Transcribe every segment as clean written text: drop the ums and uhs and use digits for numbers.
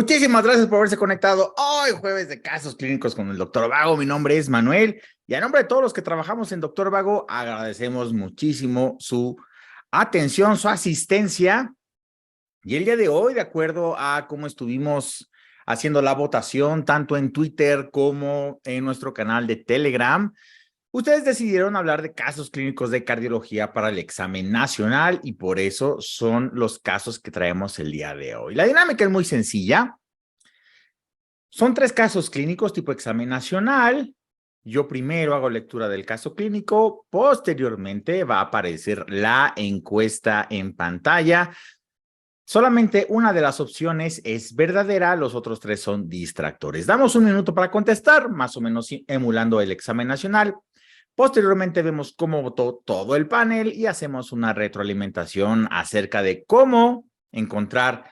Muchísimas gracias por haberse conectado hoy, jueves de casos clínicos con el Dr. Vago. Mi nombre es Manuel y a nombre de todos los que trabajamos en Dr. Vago, agradecemos muchísimo su atención, su asistencia. Y el día de hoy, de acuerdo a cómo estuvimos haciendo la votación, tanto en Twitter como en nuestro canal de Telegram, ustedes decidieron hablar de casos clínicos de cardiología para el examen nacional y por eso son los casos que traemos el día de hoy. La dinámica es muy sencilla. Son 3 casos clínicos tipo examen nacional. Yo primero hago lectura del caso clínico, posteriormente va a aparecer la encuesta en pantalla. Solamente una de las opciones es verdadera, los otros 3 son distractores. Damos un minuto para contestar, más o menos emulando el examen nacional. Posteriormente vemos cómo votó todo el panel y hacemos una retroalimentación acerca de cómo encontrar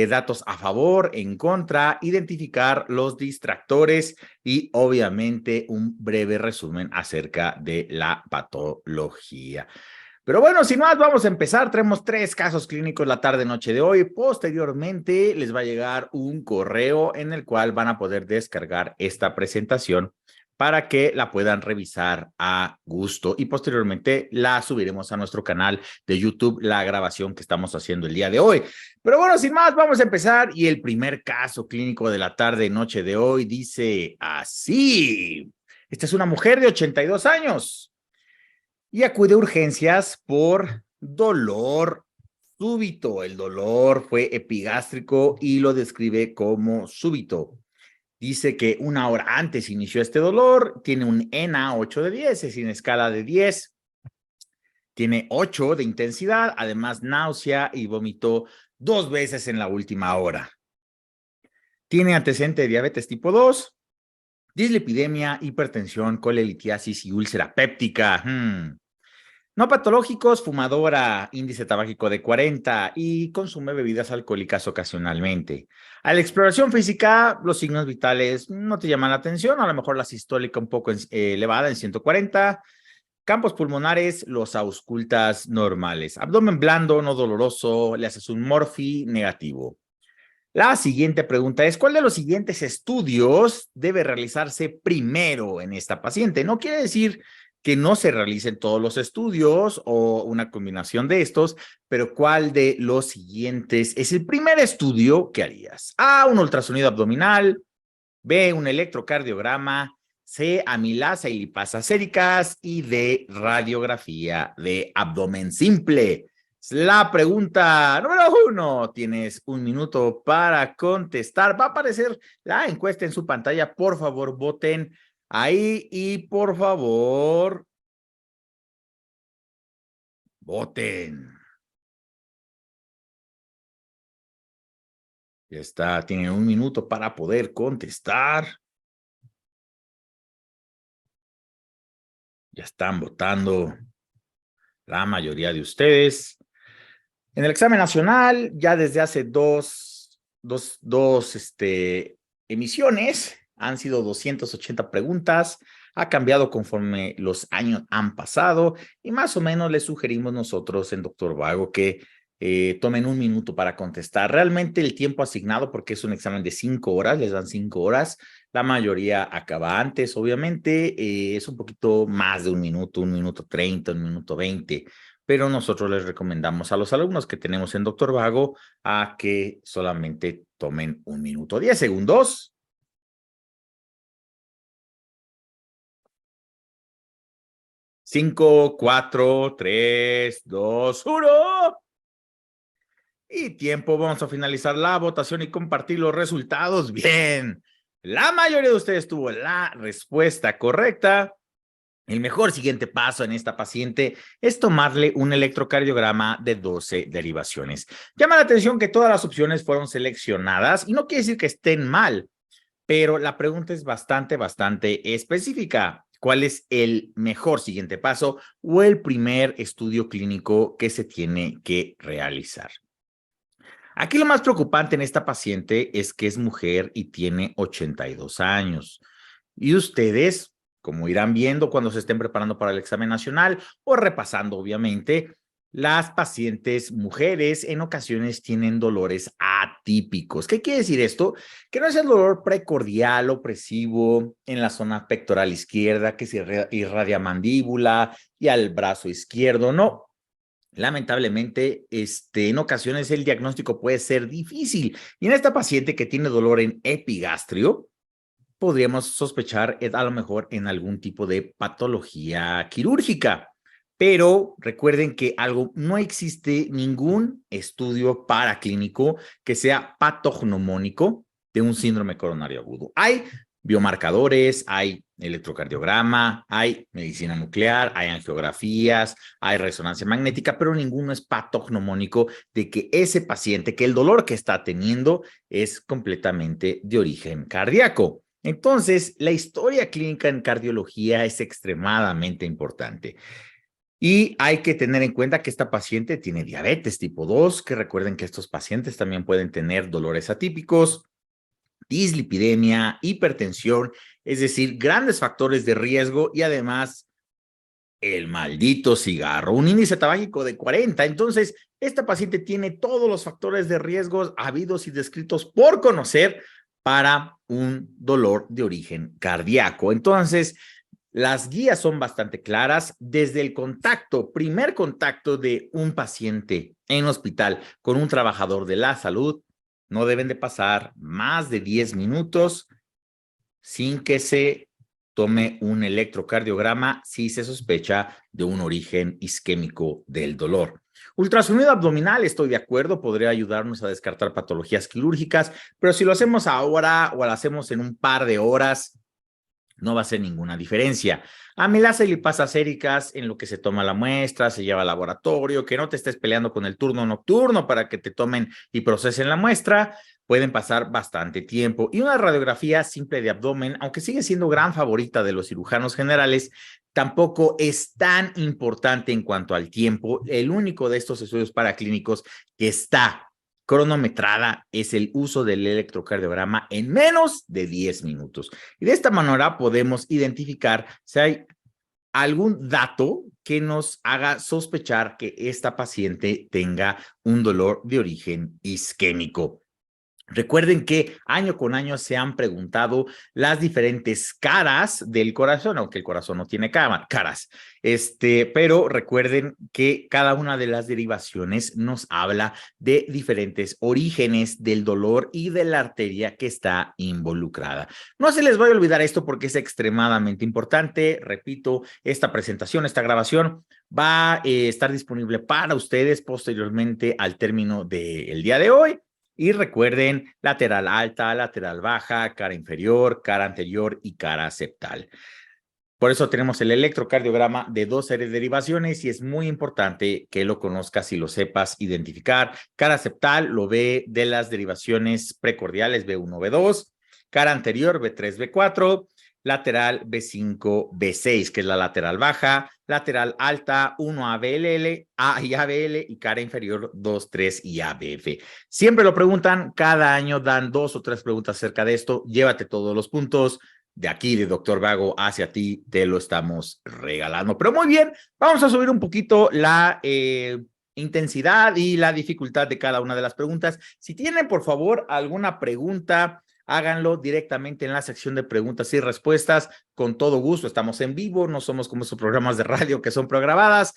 datos a favor, en contra, identificar los distractores y obviamente un breve resumen acerca de la patología. Pero bueno, sin más, vamos a empezar. Tenemos 3 casos clínicos la tarde-noche de hoy. Posteriormente les va a llegar un correo en el cual van a poder descargar esta presentación para que la puedan revisar a gusto y posteriormente la subiremos a nuestro canal de YouTube, la grabación que estamos haciendo el día de hoy. Pero bueno, sin más, vamos a empezar y el primer caso clínico de la tarde-noche de hoy dice así. Esta es una mujer de 82 años. Y acude a urgencias por dolor súbito. El dolor fue epigástrico y lo describe como súbito. Dice que 1 hora antes inició este dolor, tiene un ENA 8 de 10, es en escala de 10, tiene 8 de intensidad, además náusea y vomitó 2 veces en la última hora. Tiene antecedente de diabetes tipo 2, dislipidemia, hipertensión, colelitiasis y úlcera péptica. No patológicos, fumadora, índice tabáquico de 40 y consume bebidas alcohólicas ocasionalmente. A la exploración física, los signos vitales no te llaman la atención, a lo mejor la sistólica un poco elevada en 140, campos pulmonares, los auscultas normales. Abdomen blando, no doloroso, le haces un morfi negativo. La siguiente pregunta es, ¿cuál de los siguientes estudios debe realizarse primero en esta paciente? No quiere decir que no se realicen todos los estudios o una combinación de estos, pero ¿cuál de los siguientes es el primer estudio que harías? A, un ultrasonido abdominal, B, un electrocardiograma, C, amilasa y lipasas séricas y D, radiografía de abdomen simple. La pregunta número 1, tienes un minuto para contestar. Va a aparecer la encuesta en su pantalla. Por favor, voten ahí y por favor, voten. Ya está, tienen un minuto para poder contestar. Ya están votando la mayoría de ustedes. En el examen nacional, ya desde hace dos emisiones, han sido 280 preguntas, ha cambiado conforme los años han pasado y más o menos les sugerimos nosotros en Dr. Vago que tomen un minuto para contestar. Realmente el tiempo asignado, porque es un examen de 5 horas, les dan 5 horas, la mayoría acaba antes, obviamente, es un poquito más de un minuto 30, un minuto 20, pero nosotros les recomendamos a los alumnos que tenemos en Dr. Vago a que solamente tomen 1 minuto 10 segundos. 5, 4, 3, 2, 1. Y tiempo, vamos a finalizar la votación y compartir los resultados. Bien, la mayoría de ustedes tuvo la respuesta correcta. El mejor siguiente paso en esta paciente es tomarle un electrocardiograma de 12 derivaciones. Llama la atención que todas las opciones fueron seleccionadas y no quiere decir que estén mal, pero la pregunta es bastante específica. ¿Cuál es el mejor siguiente paso o el primer estudio clínico que se tiene que realizar? Aquí lo más preocupante en esta paciente es que es mujer y tiene 82 años. Y ustedes, como irán viendo cuando se estén preparando para el examen nacional o repasando, obviamente, las pacientes mujeres en ocasiones tienen dolores atípicos. ¿Qué quiere decir esto? Que no es el dolor precordial opresivo en la zona pectoral izquierda que se irradia mandíbula y al brazo izquierdo, no. Lamentablemente, en ocasiones el diagnóstico puede ser difícil y en esta paciente que tiene dolor en epigastrio, podríamos sospechar a lo mejor en algún tipo de patología quirúrgica. Pero recuerden que no existe ningún estudio paraclínico que sea patognomónico de un síndrome coronario agudo. Hay biomarcadores, hay electrocardiograma, hay medicina nuclear, hay angiografías, hay resonancia magnética, pero ninguno es patognomónico de que ese paciente, que el dolor que está teniendo es completamente de origen cardíaco. Entonces, la historia clínica en cardiología es extremadamente importante. Y hay que tener en cuenta que esta paciente tiene diabetes tipo 2, que recuerden que estos pacientes también pueden tener dolores atípicos, dislipidemia, hipertensión, es decir, grandes factores de riesgo y además el maldito cigarro, un índice tabáquico de 40. Entonces, esta paciente tiene todos los factores de riesgo habidos y descritos por conocer para un dolor de origen cardíaco. Entonces, las guías son bastante claras desde el primer contacto de un paciente en hospital con un trabajador de la salud. No deben de pasar más de 10 minutos sin que se tome un electrocardiograma si se sospecha de un origen isquémico del dolor. Ultrasonido abdominal, estoy de acuerdo, podría ayudarnos a descartar patologías quirúrgicas, pero si lo hacemos ahora o lo hacemos en un par de horas, no va a hacer ninguna diferencia. Amilasa y lipasas séricas, en lo que se toma la muestra, se lleva al laboratorio, que no te estés peleando con el turno nocturno para que te tomen y procesen la muestra, pueden pasar bastante tiempo. Y una radiografía simple de abdomen, aunque sigue siendo gran favorita de los cirujanos generales, tampoco es tan importante en cuanto al tiempo. El único de estos estudios paraclínicos que está cronometrada es el uso del electrocardiograma en menos de 10 minutos. Y de esta manera podemos identificar si hay algún dato que nos haga sospechar que esta paciente tenga un dolor de origen isquémico. Recuerden que año con año se han preguntado las diferentes caras del corazón, aunque el corazón no tiene caras, pero recuerden que cada una de las derivaciones nos habla de diferentes orígenes del dolor y de la arteria que está involucrada. No se les vaya a olvidar esto porque es extremadamente importante. Repito, esta presentación, esta grabación va a estar disponible para ustedes posteriormente al término del día de hoy. Y recuerden, lateral alta, lateral baja, cara inferior, cara anterior y cara septal. Por eso tenemos el electrocardiograma de 2 series de derivaciones y es muy importante que lo conozcas y lo sepas identificar. Cara septal lo ve de las derivaciones precordiales B1, B2, cara anterior B3, B4, lateral B5, B6, que es la lateral baja, lateral alta 1 ABL, A y ABL y cara inferior 2, 3 y ABF. Siempre lo preguntan, cada año dan 2 o 3 preguntas acerca de esto. Llévate todos los puntos. De aquí, de Doctor Vago hacia ti, te lo estamos regalando. Pero muy bien, vamos a subir un poquito la intensidad y la dificultad de cada una de las preguntas. Si tienen, por favor, alguna pregunta, háganlo directamente en la sección de preguntas y respuestas. Con todo gusto, estamos en vivo, no somos como esos programas de radio que son programadas.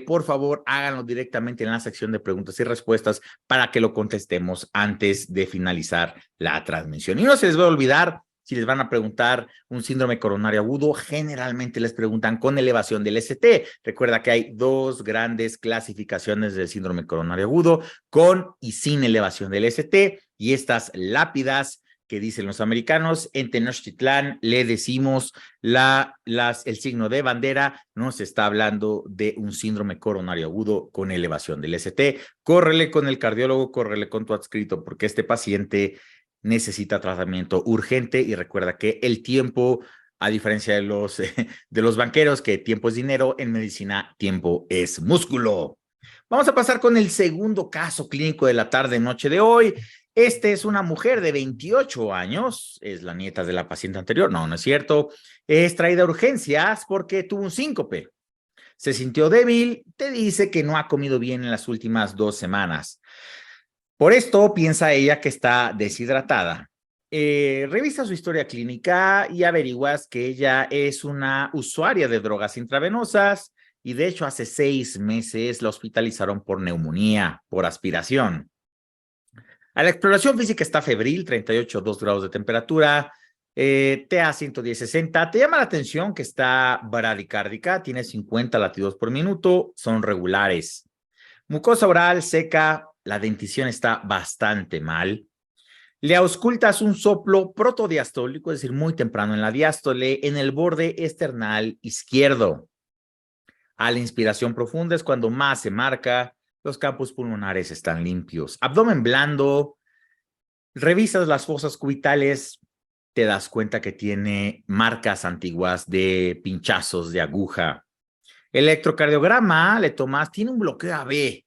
Por favor, háganlo directamente en la sección de preguntas y respuestas para que lo contestemos antes de finalizar la transmisión. Y no se les va a olvidar, si les van a preguntar un síndrome coronario agudo, generalmente les preguntan con elevación del ST. Recuerda que hay 2 grandes clasificaciones del síndrome coronario agudo, con y sin elevación del ST, y estas lápidas que dicen los americanos, en Tenochtitlán le decimos el signo de bandera, nos está hablando de un síndrome coronario agudo con elevación del ST. Córrele con el cardiólogo, córrele con tu adscrito, porque este paciente necesita tratamiento urgente y recuerda que el tiempo, a diferencia de los banqueros, que tiempo es dinero, en medicina tiempo es músculo. Vamos a pasar con el segundo caso clínico de la tarde-noche de hoy. Es una mujer de 28 años, es la nieta de la paciente anterior, no es cierto, es traída a urgencias porque tuvo un síncope. Se sintió débil, te dice que no ha comido bien en las últimas 2 semanas. Por esto piensa ella que está deshidratada. Revisa su historia clínica y averiguas que ella es una usuaria de drogas intravenosas y de hecho hace 6 meses la hospitalizaron por neumonía, por aspiración. A la exploración física está febril, 38,2 grados de temperatura, TA 110/60. Te llama la atención que está bradicárdica, tiene 50 latidos por minuto, son regulares. Mucosa oral seca, la dentición está bastante mal. Le auscultas un soplo protodiastólico, es decir, muy temprano en la diástole, en el borde esternal izquierdo. A la inspiración profunda es cuando más se marca, los campos pulmonares están limpios. Abdomen blando, revisas las fosas cubitales, te das cuenta que tiene marcas antiguas de pinchazos de aguja. Electrocardiograma, le tomas, tiene un bloqueo AB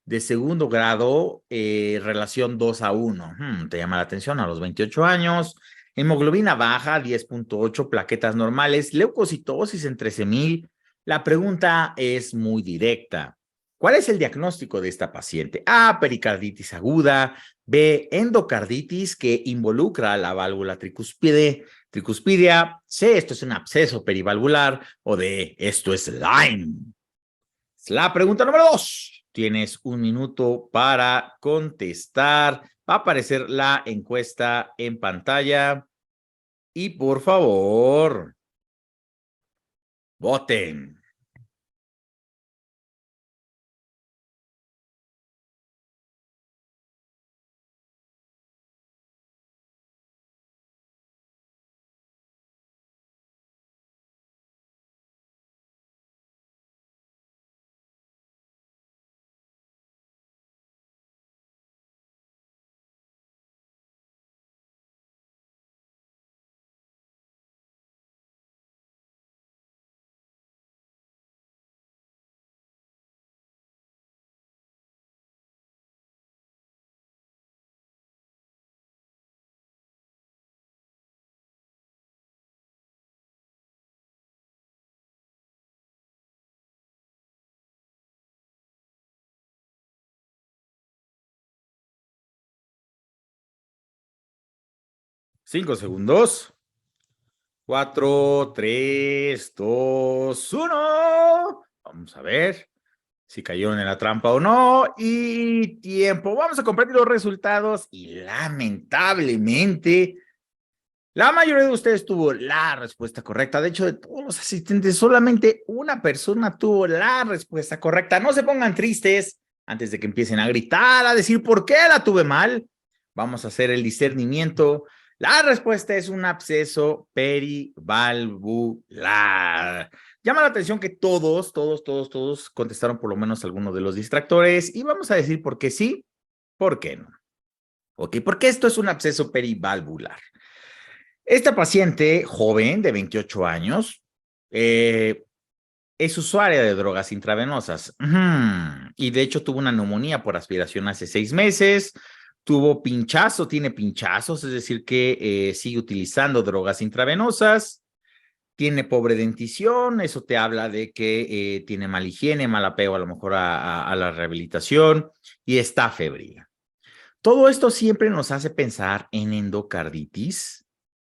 de segundo grado, relación 2:1. Te llama la atención a los 28 años. Hemoglobina baja, 10,8, plaquetas normales, leucocitosis en 13,000. La pregunta es muy directa. ¿Cuál es el diagnóstico de esta paciente? A, pericarditis aguda. B, endocarditis que involucra la válvula tricuspidia. C, esto es un absceso perivalvular. O D, esto es Lyme. La pregunta número 2. Tienes 1 minuto para contestar. Va a aparecer la encuesta en pantalla. Y por favor, voten. Cinco segundos. 4, 3, 2, 1. Vamos a ver si cayeron en la trampa o no. Y tiempo. Vamos a compartir los resultados. Y lamentablemente, la mayoría de ustedes tuvo la respuesta correcta. De hecho, de todos los asistentes, solamente una persona tuvo la respuesta correcta. No se pongan tristes antes de que empiecen a gritar, a decir por qué la tuve mal. Vamos a hacer el discernimiento. La respuesta es un absceso perivalvular. Llama la atención que todos contestaron por lo menos alguno de los distractores y vamos a decir por qué sí, por qué no. Ok, porque esto es un absceso perivalvular. Esta paciente joven de 28 años es usuaria de drogas intravenosas y de hecho tuvo una neumonía por aspiración hace 6 meses, tuvo pinchazo, tiene pinchazos, es decir que sigue utilizando drogas intravenosas, tiene pobre dentición, eso te habla de que tiene mala higiene, mal apego a lo mejor a la rehabilitación y está febril. Todo esto siempre nos hace pensar en endocarditis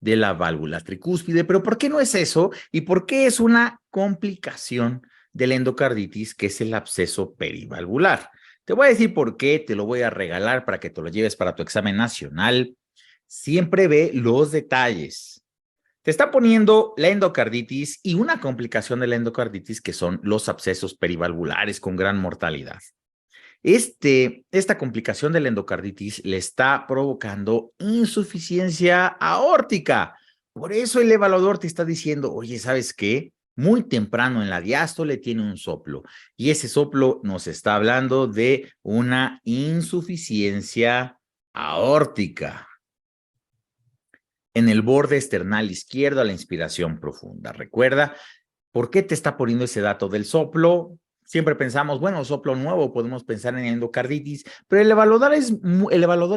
de la válvula tricúspide, pero ¿por qué no es eso? ¿Y por qué es una complicación de la endocarditis que es el absceso perivalvular? Te voy a decir por qué, te lo voy a regalar para que te lo lleves para tu examen nacional. Siempre ve los detalles. Te está poniendo la endocarditis y una complicación de la endocarditis que son los abscesos perivalvulares con gran mortalidad. Esta complicación de la endocarditis le está provocando insuficiencia aórtica. Por eso el evaluador te está diciendo, oye, ¿sabes qué? Muy temprano en la diástole tiene un soplo y ese soplo nos está hablando de una insuficiencia aórtica en el borde esternal izquierdo a la inspiración profunda. Recuerda, ¿por qué te está poniendo ese dato del soplo? Siempre pensamos, bueno, soplo nuevo, podemos pensar en endocarditis, pero el evaluador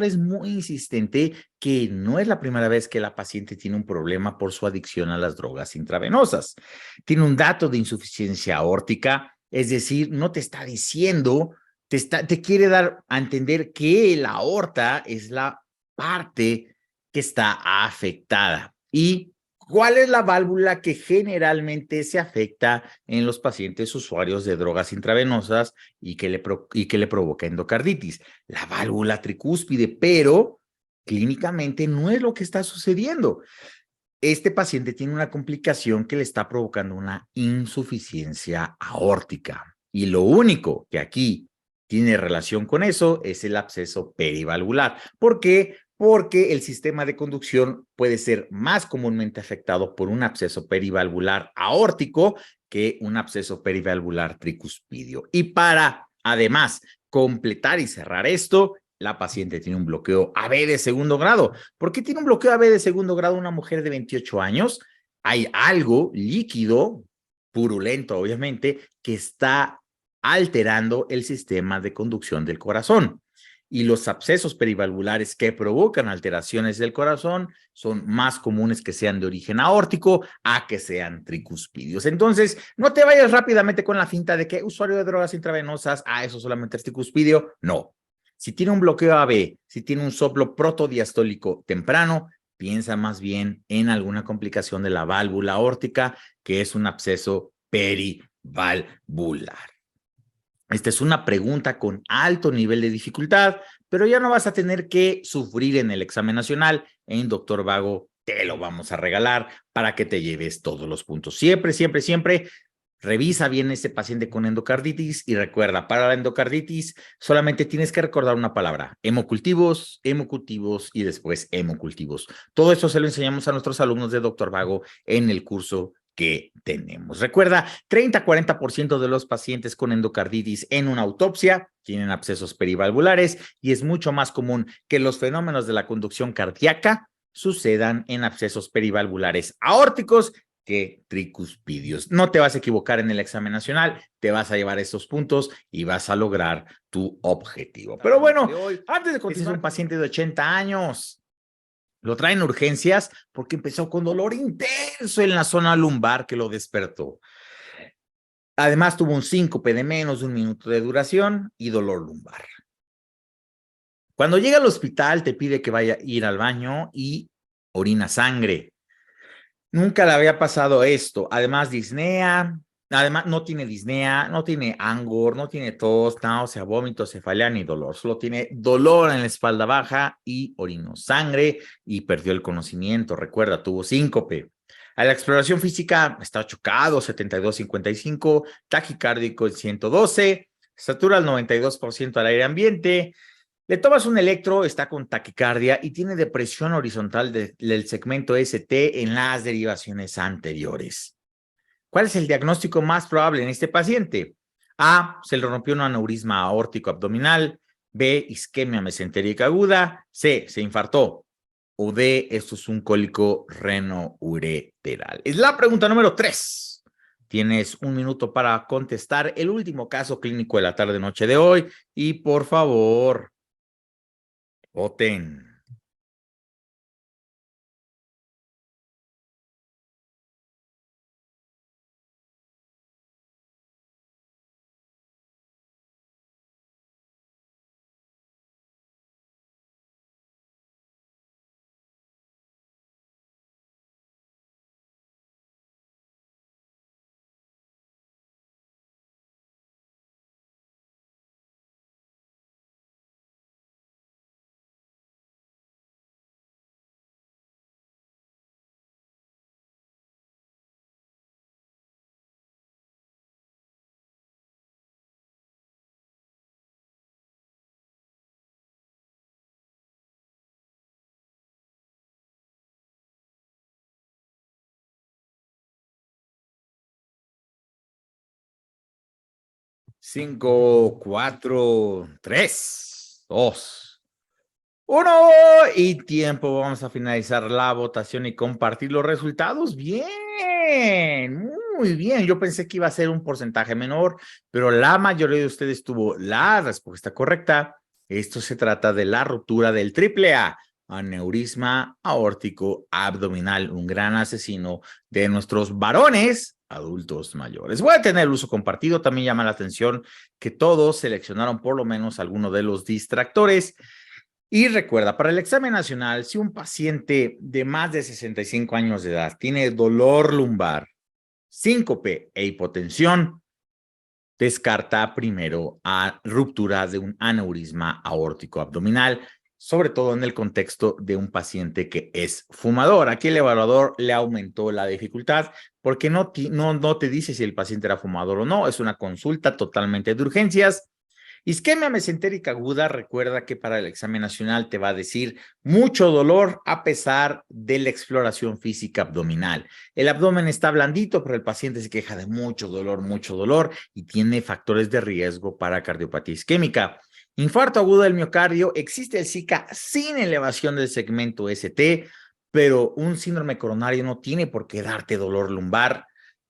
es muy insistente que no es la primera vez que la paciente tiene un problema por su adicción a las drogas intravenosas. Tiene un dato de insuficiencia aórtica, es decir, no te está diciendo, te quiere dar a entender que la aorta es la parte que está afectada. ¿Y cuál es la válvula que generalmente se afecta en los pacientes usuarios de drogas intravenosas y que le provoca endocarditis? La válvula tricúspide, pero clínicamente no es lo que está sucediendo. Este paciente tiene una complicación que le está provocando una insuficiencia aórtica. Y lo único que aquí tiene relación con eso es el absceso perivalvular. ¿Por qué? Porque el sistema de conducción puede ser más comúnmente afectado por un absceso perivalvular aórtico que un absceso perivalvular tricuspidio. Y para, además, completar y cerrar esto, la paciente tiene un bloqueo AB de segundo grado. ¿Por qué tiene un bloqueo AB de segundo grado una mujer de 28 años? Hay algo líquido, purulento obviamente, que está alterando el sistema de conducción del corazón. Y los abscesos perivalvulares que provocan alteraciones del corazón son más comunes que sean de origen aórtico a que sean tricuspidios. Entonces, no te vayas rápidamente con la finta de que usuario de drogas intravenosas, eso solamente es tricuspidio. No. Si tiene un bloqueo AB, si tiene un soplo protodiastólico temprano, piensa más bien en alguna complicación de la válvula aórtica, que es un absceso perivalvular. Esta es una pregunta con alto nivel de dificultad, pero ya no vas a tener que sufrir en el examen nacional. En Doctor Vago te lo vamos a regalar para que te lleves todos los puntos. Siempre, siempre, siempre revisa bien ese paciente con endocarditis y recuerda, para la endocarditis solamente tienes que recordar una palabra: hemocultivos, hemocultivos y después hemocultivos. Todo eso se lo enseñamos a nuestros alumnos de Doctor Vago en el curso que tenemos. Recuerda, 30-40% de los pacientes con endocarditis en una autopsia tienen abscesos perivalvulares y es mucho más común que los fenómenos de la conducción cardíaca sucedan en abscesos perivalvulares aórticos que tricuspidios. No te vas a equivocar en el examen nacional, te vas a llevar estos puntos y vas a lograr tu objetivo. Pero bueno, antes de continuar, es un paciente de 80 años. Lo traen urgencias porque empezó con dolor intenso en la zona lumbar que lo despertó. Además, tuvo un síncope de menos de un minuto de duración y dolor lumbar. Cuando llega al hospital, te pide que vaya a ir al baño y orina sangre. Nunca le había pasado esto. Además, disnea. Además, no tiene disnea, no tiene angor, no tiene tos, náusea, vómito, cefalea ni dolor. Solo tiene dolor en la espalda baja y orinó sangre y perdió el conocimiento. Recuerda, tuvo síncope. A la exploración física está chocado, 72-55, taquicárdico en 112, estatura al 92% al aire ambiente. Le tomas un electro, está con taquicardia y tiene depresión horizontal del segmento ST en las derivaciones anteriores. ¿Cuál es el diagnóstico más probable en este paciente? A, se le rompió un aneurisma aórtico abdominal. B, isquemia mesentérica aguda. C, se infartó. O D, esto es un cólico renoureteral. Es la pregunta número 3. Tienes un minuto para contestar el último caso clínico de la tarde-noche de hoy y por favor, voten. Cinco, cuatro, tres, dos, uno y tiempo. Vamos a finalizar la votación y compartir los resultados. Bien, Muy bien, yo pensé que iba a ser un porcentaje menor, pero la mayoría de ustedes tuvo la respuesta correcta. Esto se trata de la ruptura del AAA, aneurisma aórtico abdominal, un gran asesino de nuestros varones adultos mayores. Voy a tener el uso compartido. También llama la atención que todos seleccionaron por lo menos alguno de los distractores. Y recuerda, para el examen nacional, si un paciente de más de 65 años de edad tiene dolor lumbar, síncope e hipotensión, descarta primero a ruptura de un aneurisma aórtico abdominal, sobre todo en el contexto de un paciente que es fumador. Aquí el evaluador le aumentó la dificultad porque no te dice si el paciente era fumador o no. Es una consulta totalmente de urgencias. Isquemia mesentérica aguda, recuerda que para el examen nacional te va a decir mucho dolor a pesar de la exploración física abdominal. El abdomen está blandito, pero el paciente se queja de mucho dolor y tiene factores de riesgo para cardiopatía isquémica. Infarto agudo del miocardio, existe el SICA sin elevación del segmento ST, pero un síndrome coronario no tiene por qué darte dolor lumbar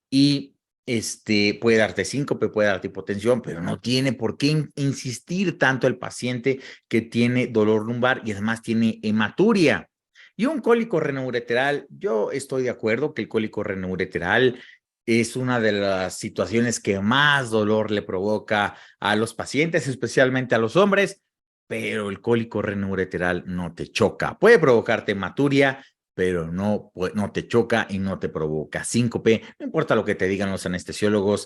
y puede darte síncope, puede darte hipotensión, pero no tiene por qué insistir tanto el paciente que tiene dolor lumbar y además tiene hematuria. Y un cólico renoureteral, yo estoy de acuerdo que el cólico renoureteral es una de las situaciones que más dolor le provoca a los pacientes, especialmente a los hombres, pero el cólico renoureteral no te choca. Puede provocarte hematuria, pero no te choca y no te provoca síncope. No importa lo que te digan los anestesiólogos,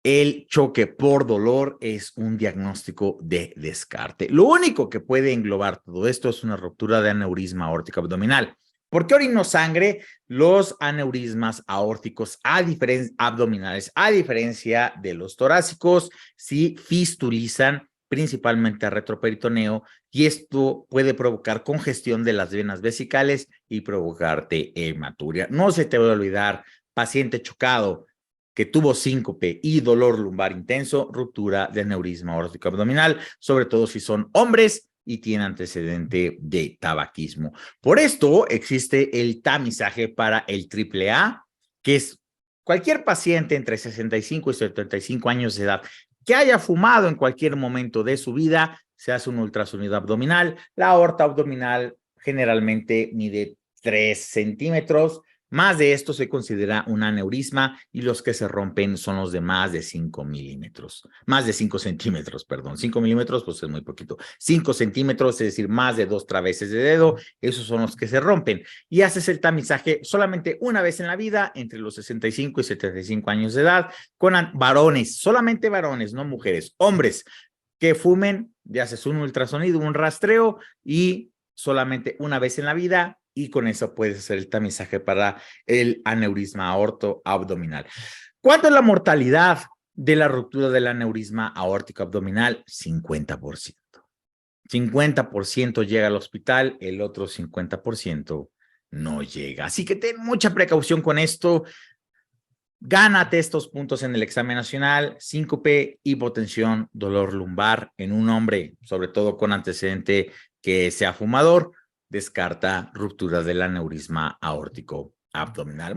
el choque por dolor es un diagnóstico de descarte. Lo único que puede englobar todo esto es una ruptura de aneurisma aórtico abdominal. ¿Por qué orino sangre? Los aneurismas aórticos abdominales, a diferencia de los torácicos, sí fistulizan principalmente a retroperitoneo, y esto puede provocar congestión de las venas vesicales y provocarte hematuria. No se te va a olvidar, paciente chocado que tuvo síncope y dolor lumbar intenso, ruptura de aneurisma aórtico abdominal, sobre todo si son hombres y tienen antecedente de tabaquismo. Por esto existe el tamizaje para el AAA, que es cualquier paciente entre 65 y 75 años de edad que haya fumado en cualquier momento de su vida, se hace un ultrasonido abdominal. La aorta abdominal generalmente mide 3 centímetros. Más de esto se considera un aneurisma y los que se rompen son los de más de 5 milímetros. Más de 5 centímetros, perdón. 5 milímetros, pues es muy poquito. 5 centímetros, es decir, más de 2 traveses de dedo, esos son los que se rompen. Y haces el tamizaje solamente una vez en la vida, entre los 65 y 75 años de edad, con varones, solamente varones, no mujeres, hombres que fumen, ya haces un ultrasonido, un rastreo y solamente una vez en la vida, y con eso puedes hacer el tamizaje para el aneurisma aórtico abdominal. ¿Cuánto es la mortalidad de la ruptura del aneurisma aórtico abdominal? 50%. 50% llega al hospital, el otro 50% no llega. Así que ten mucha precaución con esto. Gánate estos puntos en el examen nacional: síncope, hipotensión, dolor lumbar en un hombre, sobre todo con antecedente que sea fumador. Descarta ruptura del aneurisma aórtico abdominal.